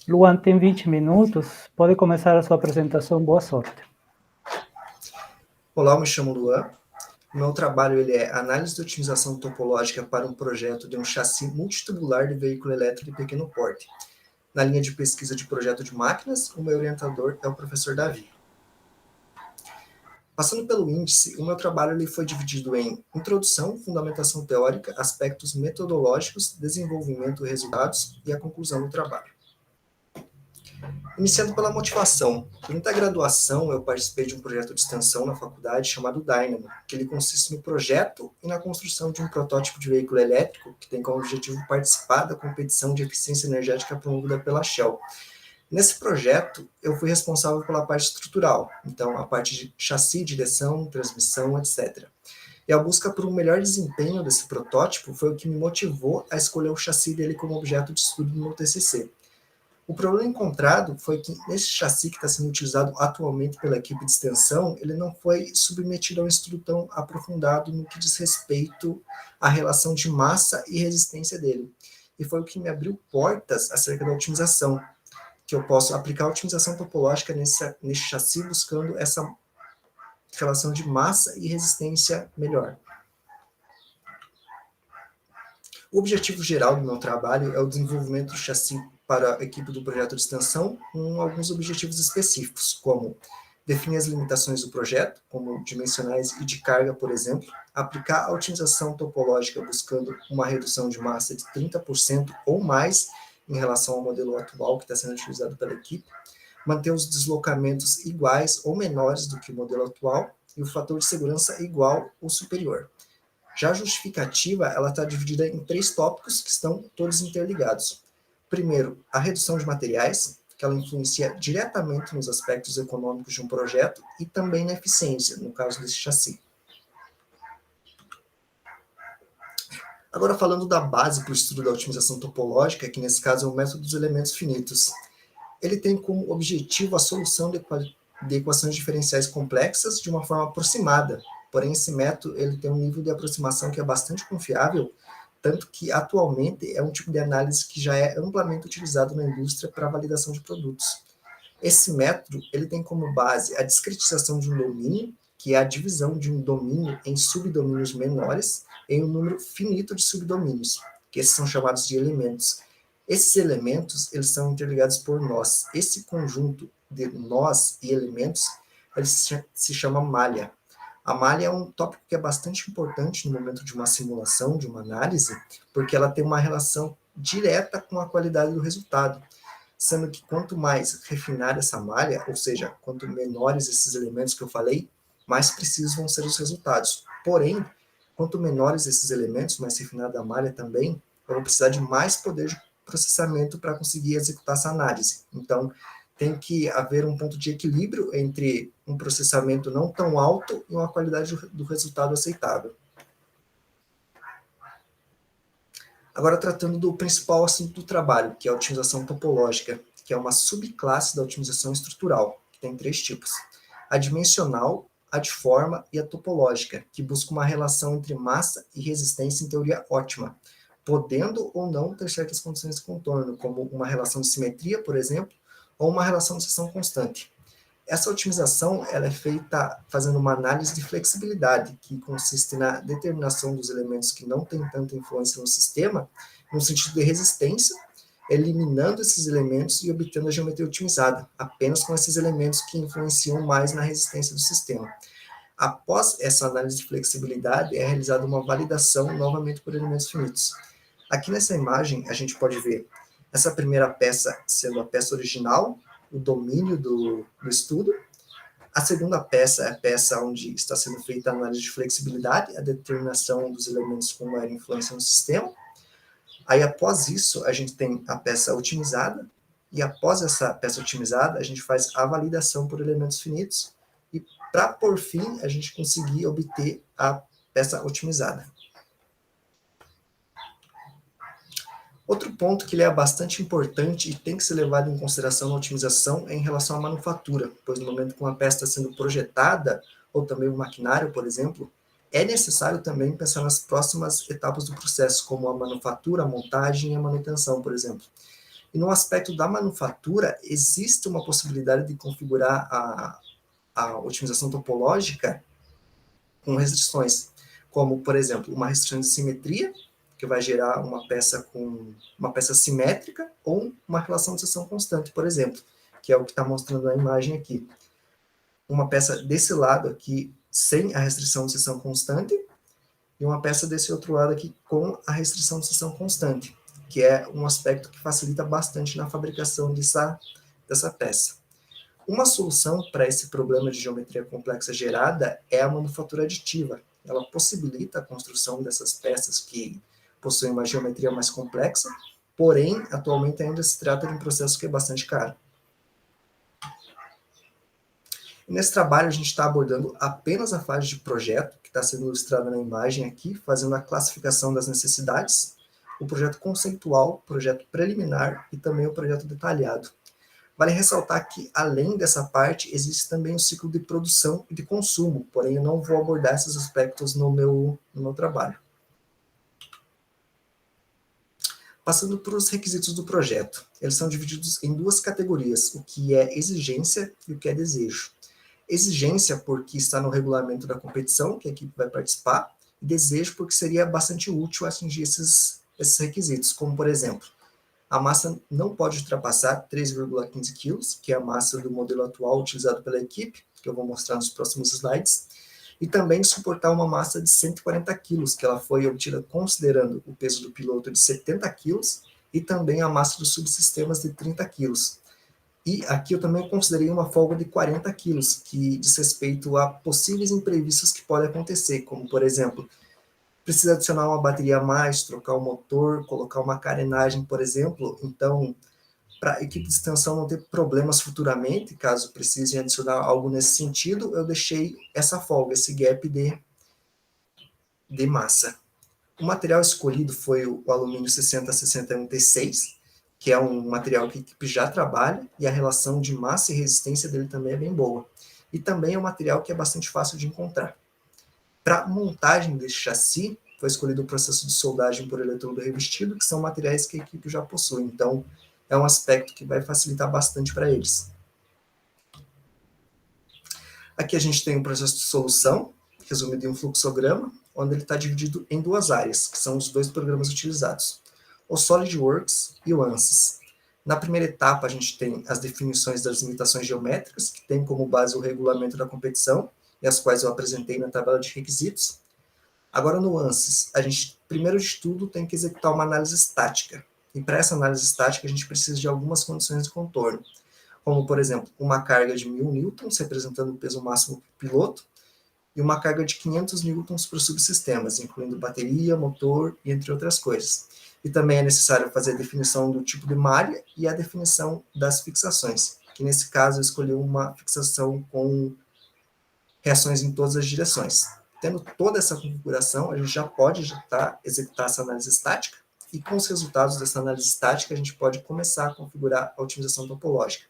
Luan tem 20 minutos, pode começar a sua apresentação, boa sorte. Olá, eu me chamo Luan. O meu trabalho ele é análise de otimização topológica para um projeto de um chassi multitubular de veículo elétrico de pequeno porte. Na linha de pesquisa de projeto de máquinas, o meu orientador é o professor Davi. Passando pelo índice, o meu trabalho ele foi dividido em introdução, fundamentação teórica, aspectos metodológicos, desenvolvimento, resultados e a conclusão do trabalho. Iniciando pela motivação. Durante a graduação, eu participei de um projeto de extensão na faculdade chamado Dynamo, que ele consiste no projeto e na construção de um protótipo de veículo elétrico que tem como objetivo participar da competição de eficiência energética promovida pela Shell. Nesse projeto, eu fui responsável pela parte estrutural, então a parte de chassi, direção, transmissão, etc. E a busca por um melhor desempenho desse protótipo foi o que me motivou a escolher o chassi dele como objeto de estudo no meu TCC. O problema encontrado foi que esse chassi que está sendo utilizado atualmente pela equipe de extensão, ele não foi submetido a um estudo tão aprofundado no que diz respeito à relação de massa e resistência dele. E foi o que me abriu portas acerca da otimização, que eu posso aplicar a otimização topológica nesse chassi buscando essa relação de massa e resistência melhor. O objetivo geral do meu trabalho é o desenvolvimento do chassi para a equipe do projeto de extensão, com alguns objetivos específicos, como definir as limitações do projeto, como dimensionais e de carga, por exemplo, aplicar a otimização topológica buscando uma redução de massa de 30% ou mais em relação ao modelo atual que está sendo utilizado pela equipe, manter os deslocamentos iguais ou menores do que o modelo atual e o fator de segurança igual ou superior. Já a justificativa, ela está dividida em 3 tópicos que estão todos interligados. Primeiro, a redução de materiais, que ela influencia diretamente nos aspectos econômicos de um projeto e também na eficiência, no caso desse chassi. Agora, falando da base para o estudo da otimização topológica, que nesse caso é o método dos elementos finitos. Ele tem como objetivo a solução de equações diferenciais complexas de uma forma aproximada. Porém, esse método ele tem um nível de aproximação que é bastante confiável, tanto que atualmente é um tipo de análise que já é amplamente utilizado na indústria para validação de produtos. Esse método ele tem como base a discretização de um domínio, que é a divisão de um domínio em subdomínios menores, em um número finito de subdomínios, que esses são chamados de elementos. Esses elementos eles são interligados por nós. Esse conjunto de nós e elementos ele se chama malha. A malha é um tópico que é bastante importante no momento de uma simulação, de uma análise, porque ela tem uma relação direta com a qualidade do resultado, sendo que quanto mais refinar essa malha, ou seja, quanto menores esses elementos que eu falei, mais precisos vão ser os resultados. Porém, quanto menores esses elementos, mais refinada a malha também, eu vou precisar de mais poder de processamento para conseguir executar essa análise. Então, tem que haver um ponto de equilíbrio entre um processamento não tão alto e uma qualidade do resultado aceitável. Agora, tratando do principal assunto do trabalho, que é a otimização topológica, que é uma subclasse da otimização estrutural, que tem 3 tipos. A dimensional, a de forma e a topológica, que busca uma relação entre massa e resistência em teoria ótima, podendo ou não ter certas condições de contorno, como uma relação de simetria, por exemplo, ou uma relação de seção constante. Essa otimização ela é feita fazendo uma análise de flexibilidade, que consiste na determinação dos elementos que não têm tanta influência no sistema, no sentido de resistência, eliminando esses elementos e obtendo a geometria otimizada, apenas com esses elementos que influenciam mais na resistência do sistema. Após essa análise de flexibilidade, é realizada uma validação novamente por elementos finitos. Aqui nessa imagem, a gente pode ver essa primeira peça sendo a peça original, o domínio do estudo. A segunda peça é a peça onde está sendo feita a análise de flexibilidade, a determinação dos elementos com maior influência no sistema. Aí, após isso, a gente tem a peça otimizada, e após essa peça otimizada, a gente faz a validação por elementos finitos, e para, por fim, a gente conseguir obter a peça otimizada. Outro ponto que ele é bastante importante e tem que ser levado em consideração na otimização é em relação à manufatura, pois no momento que uma peça está sendo projetada, ou também o maquinário, por exemplo, é necessário também pensar nas próximas etapas do processo, como a manufatura, a montagem e a manutenção, por exemplo. E no aspecto da manufatura, existe uma possibilidade de configurar a otimização topológica com restrições, como, por exemplo, uma restrição de simetria, que vai gerar uma peça simétrica, ou uma relação de seção constante, por exemplo, que é o que está mostrando na imagem aqui. Uma peça desse lado aqui, sem a restrição de seção constante, e uma peça desse outro lado aqui com a restrição de seção constante, que é um aspecto que facilita bastante na fabricação dessa peça. Uma solução para esse problema de geometria complexa gerada é a manufatura aditiva. Ela possibilita a construção dessas peças que possuem uma geometria mais complexa, porém, atualmente ainda se trata de um processo que é bastante caro. E nesse trabalho, a gente está abordando apenas a fase de projeto, que está sendo ilustrada na imagem aqui, fazendo a classificação das necessidades, o projeto conceitual, o projeto preliminar e também o projeto detalhado. Vale ressaltar que, além dessa parte, existe também o ciclo de produção e de consumo, porém eu não vou abordar esses aspectos no meu trabalho. Passando para os requisitos do projeto. Eles são divididos em duas categorias, o que é exigência e o que é desejo. Exigência porque está no regulamento da competição, que a equipe vai participar, e desejo porque seria bastante útil atingir esses requisitos, como, por exemplo, a massa não pode ultrapassar 3,15 kg, que é a massa do modelo atual utilizado pela equipe, que eu vou mostrar nos próximos slides, e também suportar uma massa de 140 kg, que ela foi obtida considerando o peso do piloto de 70 kg e também a massa dos subsistemas de 30 kg. E aqui eu também considerei uma folga de 40 kg, que diz respeito a possíveis imprevistos que podem acontecer, como, por exemplo, precisa adicionar uma bateria a mais, trocar o motor, colocar uma carenagem, por exemplo. Então, para a equipe de extensão não ter problemas futuramente, caso precisem adicionar algo nesse sentido, eu deixei essa folga, esse gap de massa. O material escolhido foi o alumínio 6061T6, que é um material que a equipe já trabalha, e a relação de massa e resistência dele também é bem boa. E também é um material que é bastante fácil de encontrar. Para montagem desse chassi, foi escolhido o processo de soldagem por eletrodo revestido, que são materiais que a equipe já possui. Então, é um aspecto que vai facilitar bastante para eles. Aqui a gente tem um processo de solução, resumido em um fluxograma, onde ele está dividido em duas áreas, que são os dois programas utilizados, o SolidWorks e o ANSYS. Na primeira etapa, a gente tem as definições das limitações geométricas, que tem como base o regulamento da competição, e as quais eu apresentei na tabela de requisitos. Agora, no ANSYS, a gente, primeiro de tudo, tem que executar uma análise estática. E para essa análise estática, a gente precisa de algumas condições de contorno, como, por exemplo, uma carga de 1000 newtons, representando o peso máximo do piloto, e uma carga de 500 newtons para os subsistemas, incluindo bateria, motor e entre outras coisas. E também é necessário fazer a definição do tipo de malha e a definição das fixações, que nesse caso eu escolhi uma fixação com reações em todas as direções. Tendo toda essa configuração, a gente já pode executar essa análise estática, e com os resultados dessa análise estática, a gente pode começar a configurar a otimização topológica.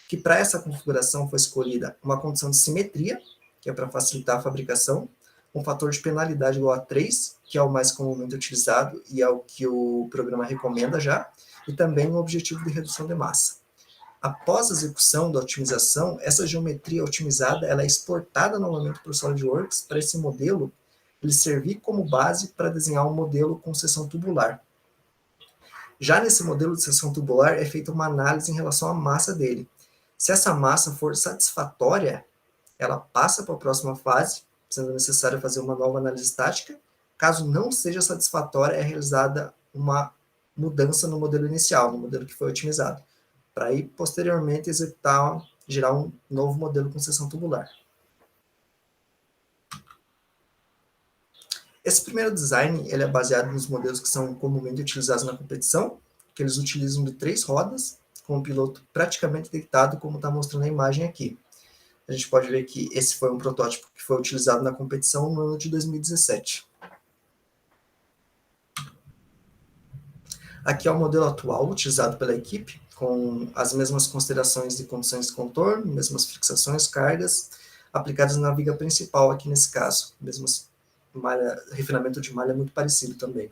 Que para essa configuração foi escolhida uma condição de simetria, que é para facilitar a fabricação, um fator de penalidade igual a 3, que é o mais comumente utilizado e é o que o programa recomenda já, e também um objetivo de redução de massa. Após a execução da otimização, essa geometria otimizada ela é exportada novamente para o SolidWorks, para esse modelo ele servir como base para desenhar um modelo com seção tubular. Já nesse modelo de seção tubular é feita uma análise em relação à massa dele. Se essa massa for satisfatória, ela passa para a próxima fase, sendo necessário fazer uma nova análise estática. Caso não seja satisfatória, é realizada uma mudança no modelo inicial, no modelo que foi otimizado, para aí, posteriormente, gerar um novo modelo com seção tubular. Esse primeiro design ele é baseado nos modelos que são comumente utilizados na competição, que eles utilizam de 3 rodas, com o piloto praticamente deitado, como está mostrando a imagem aqui. A gente pode ver que esse foi um protótipo que foi utilizado na competição no ano de 2017. Aqui é o modelo atual utilizado pela equipe, com as mesmas considerações de condições de contorno, mesmas fixações, cargas, aplicadas na viga principal aqui nesse caso. Refinamento de malha muito parecido também.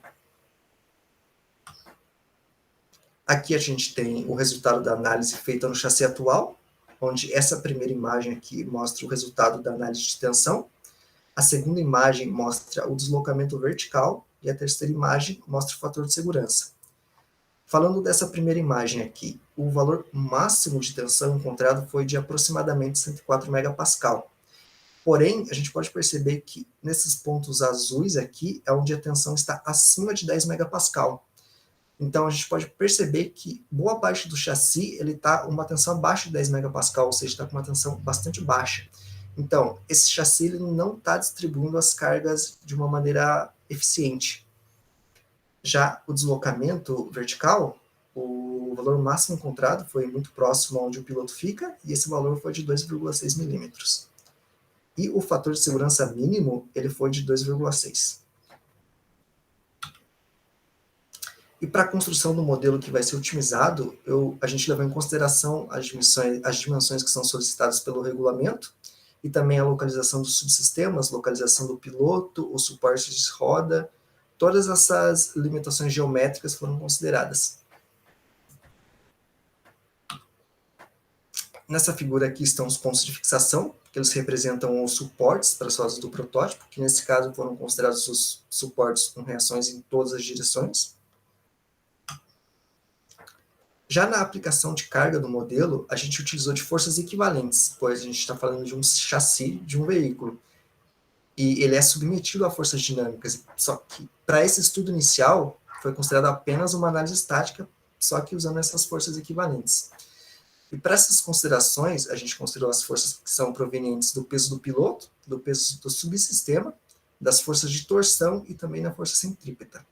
Aqui a gente tem o resultado da análise feita no chassi atual, onde essa primeira imagem aqui mostra o resultado da análise de tensão, a segunda imagem mostra o deslocamento vertical e a terceira imagem mostra o fator de segurança. Falando dessa primeira imagem aqui, o valor máximo de tensão encontrado foi de aproximadamente 104 megapascal. Porém, a gente pode perceber que nesses pontos azuis aqui é onde a tensão está acima de 10 megapascal. Então, a gente pode perceber que boa parte do chassi ele está uma tensão abaixo de 10 megapascal, ou seja, está com uma tensão bastante baixa. Então, esse chassi ele não está distribuindo as cargas de uma maneira eficiente. Já o deslocamento vertical, o valor máximo encontrado foi muito próximo onde o piloto fica, e esse valor foi de 2,6 milímetros. E o fator de segurança mínimo ele foi de 2,6. E para a construção do modelo que vai ser otimizado, a gente levou em consideração as dimensões que são solicitadas pelo regulamento, e também a localização dos subsistemas, localização do piloto, os suportes de roda, todas essas limitações geométricas foram consideradas. Nessa figura aqui estão os pontos de fixação, que eles representam os suportes para as rodas do protótipo, que nesse caso foram considerados os suportes com reações em todas as direções. Já na aplicação de carga do modelo, a gente utilizou de forças equivalentes, pois a gente está falando de um chassi de um veículo, e ele é submetido a forças dinâmicas, só que para esse estudo inicial foi considerado apenas uma análise estática, só que usando essas forças equivalentes. E para essas considerações, a gente considerou as forças que são provenientes do peso do piloto, do peso do subsistema, das forças de torção e também da força centrípeta.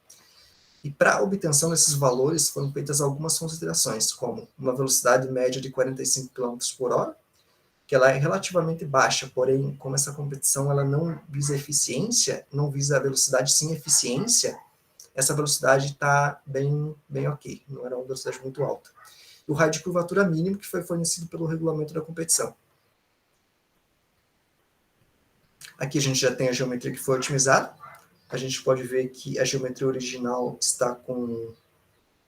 E para a obtenção desses valores foram feitas algumas considerações, como uma velocidade média de 45 km por hora, que ela é relativamente baixa, porém, como essa competição ela não visa eficiência, não visa a velocidade sim eficiência, essa velocidade está bem ok, não era uma velocidade muito alta. E o raio de curvatura mínimo que foi fornecido pelo regulamento da competição. Aqui a gente já tem a geometria que foi otimizada. A gente pode ver que a geometria original está com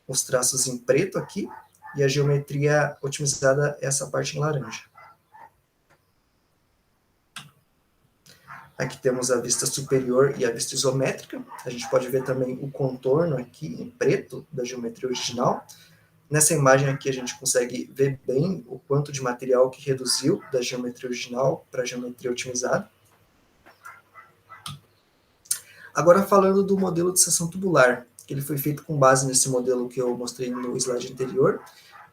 os traços em preto aqui, e a geometria otimizada é essa parte em laranja. Aqui temos a vista superior e a vista isométrica. A gente pode ver também o contorno aqui em preto da geometria original. Nessa imagem aqui a gente consegue ver bem o quanto de material que reduziu da geometria original para a geometria otimizada. Agora falando do modelo de seção tubular, que ele foi feito com base nesse modelo que eu mostrei no slide anterior,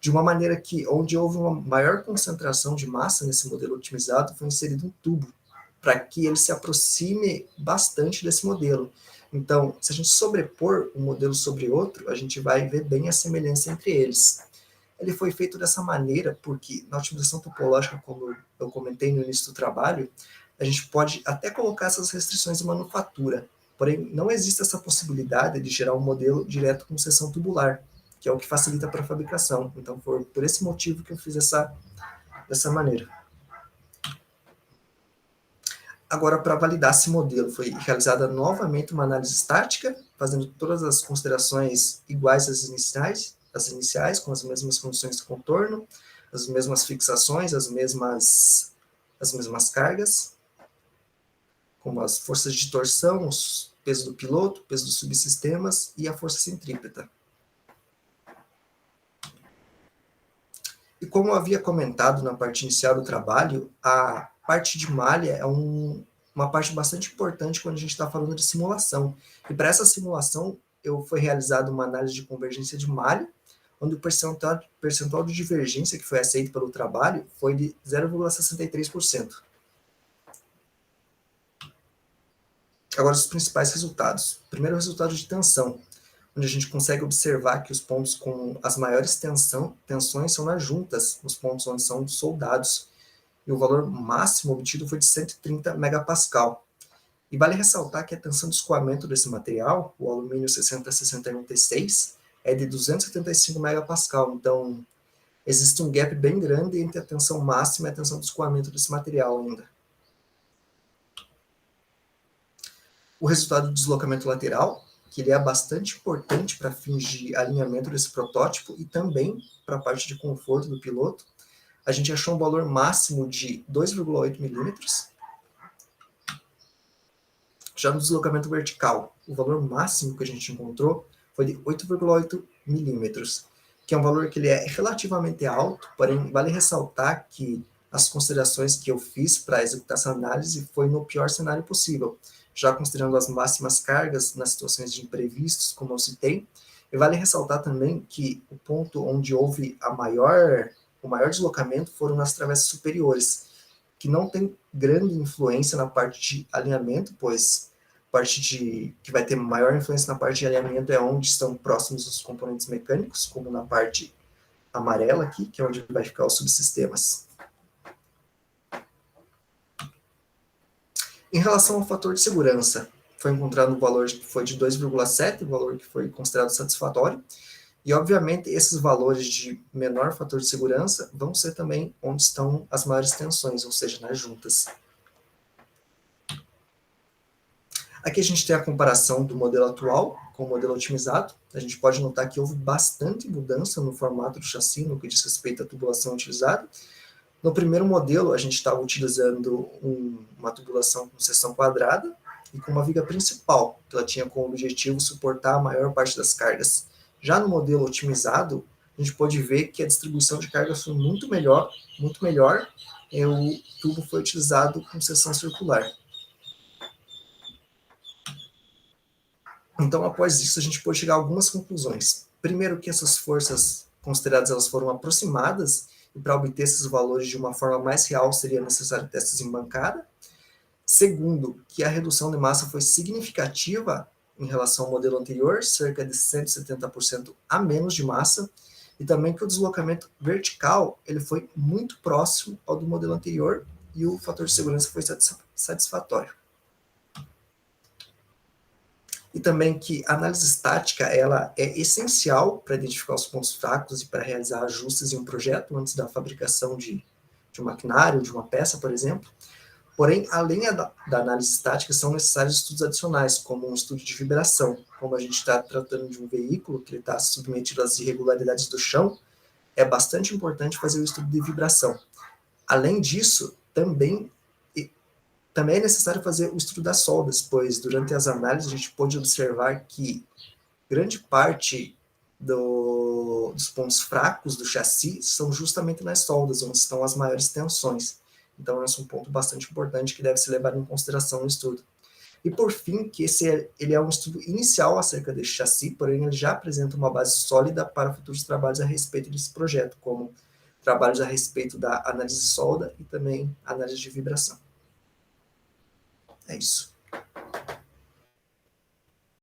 de uma maneira que, onde houve uma maior concentração de massa nesse modelo otimizado, foi inserido um tubo, para que ele se aproxime bastante desse modelo. Então, se a gente sobrepor um modelo sobre outro, a gente vai ver bem a semelhança entre eles. Ele foi feito dessa maneira porque, na otimização topológica, como eu comentei no início do trabalho, a gente pode até colocar essas restrições de manufatura, porém, não existe essa possibilidade de gerar um modelo direto com seção tubular, que é o que facilita para a fabricação. Então, foi por esse motivo que eu fiz dessa maneira. Agora, para validar esse modelo, foi realizada novamente uma análise estática, fazendo todas as considerações iguais às iniciais, com as mesmas condições de contorno, as mesmas fixações, as mesmas cargas, como as forças de torção, o peso do piloto, o peso dos subsistemas e a força centrípeta. E como eu havia comentado na parte inicial do trabalho, a parte de malha é uma parte bastante importante quando a gente está falando de simulação. E para essa simulação, foi realizada uma análise de convergência de malha, onde o percentual de divergência que foi aceito pelo trabalho foi de 0,63%. Agora, os principais resultados. Primeiro, o resultado de tensão, onde a gente consegue observar que os pontos com as maiores tensões são nas juntas, os pontos onde são soldados, e o valor máximo obtido foi de 130 megapascal. E vale ressaltar que a tensão de escoamento desse material, o alumínio 6061T6, é de 275 megapascal, então existe um gap bem grande entre a tensão máxima e a tensão de escoamento desse material ainda. O resultado do deslocamento lateral, que ele é bastante importante para fins de alinhamento desse protótipo e também para a parte de conforto do piloto. A gente achou um valor máximo de 2,8 milímetros. Já no deslocamento vertical, o valor máximo que a gente encontrou foi de 8,8 milímetros, que é um valor que ele é relativamente alto, porém vale ressaltar que as considerações que eu fiz para executar essa análise foi no pior cenário possível, já considerando as máximas cargas nas situações de imprevistos, como eu citei, e vale ressaltar também que o ponto onde houve o maior deslocamento foram nas travessas superiores, que não tem grande influência na parte de alinhamento, pois que vai ter maior influência na parte de alinhamento é onde estão próximos os componentes mecânicos, como na parte amarela aqui, que é onde vai ficar os subsistemas. Em relação ao fator de segurança, foi encontrado um valor que foi de 2,7, um valor que foi considerado satisfatório, e obviamente esses valores de menor fator de segurança vão ser também onde estão as maiores tensões, ou seja, nas juntas. Aqui a gente tem a comparação do modelo atual com o modelo otimizado. A gente pode notar que houve bastante mudança no formato do chassi no que diz respeito à tubulação utilizada. No primeiro modelo, a gente estava utilizando uma tubulação com seção quadrada e com uma viga principal, que ela tinha como objetivo suportar a maior parte das cargas. Já no modelo otimizado, a gente pode ver que a distribuição de cargas foi muito melhor, e o tubo foi utilizado com seção circular. Então, após isso, a gente pode chegar a algumas conclusões. Primeiro, que essas forças consideradas elas foram aproximadas, e para obter esses valores de uma forma mais real seria necessário testes em bancada. Segundo, que a redução de massa foi significativa em relação ao modelo anterior, cerca de 170% a menos de massa, e também que o deslocamento vertical ele foi muito próximo ao do modelo anterior, e o fator de segurança foi satisfatório. E também que a análise estática ela é essencial para identificar os pontos fracos e para realizar ajustes em um projeto antes da fabricação de um maquinário, de uma peça, por exemplo. Porém, além da análise estática, são necessários estudos adicionais, como um estudo de vibração. Como a gente está tratando de um veículo que está submetido às irregularidades do chão, é bastante importante fazer o estudo de vibração. Além disso, também é necessário fazer o estudo das soldas, pois durante as análises a gente pôde observar que grande parte dos pontos fracos do chassi são justamente nas soldas, onde estão as maiores tensões. Então, esse é um ponto bastante importante que deve ser levado em consideração no estudo. E, por fim, que ele é um estudo inicial acerca desse chassi, porém ele já apresenta uma base sólida para futuros trabalhos a respeito desse projeto, como trabalhos a respeito da análise de solda e também análise de vibração. É isso.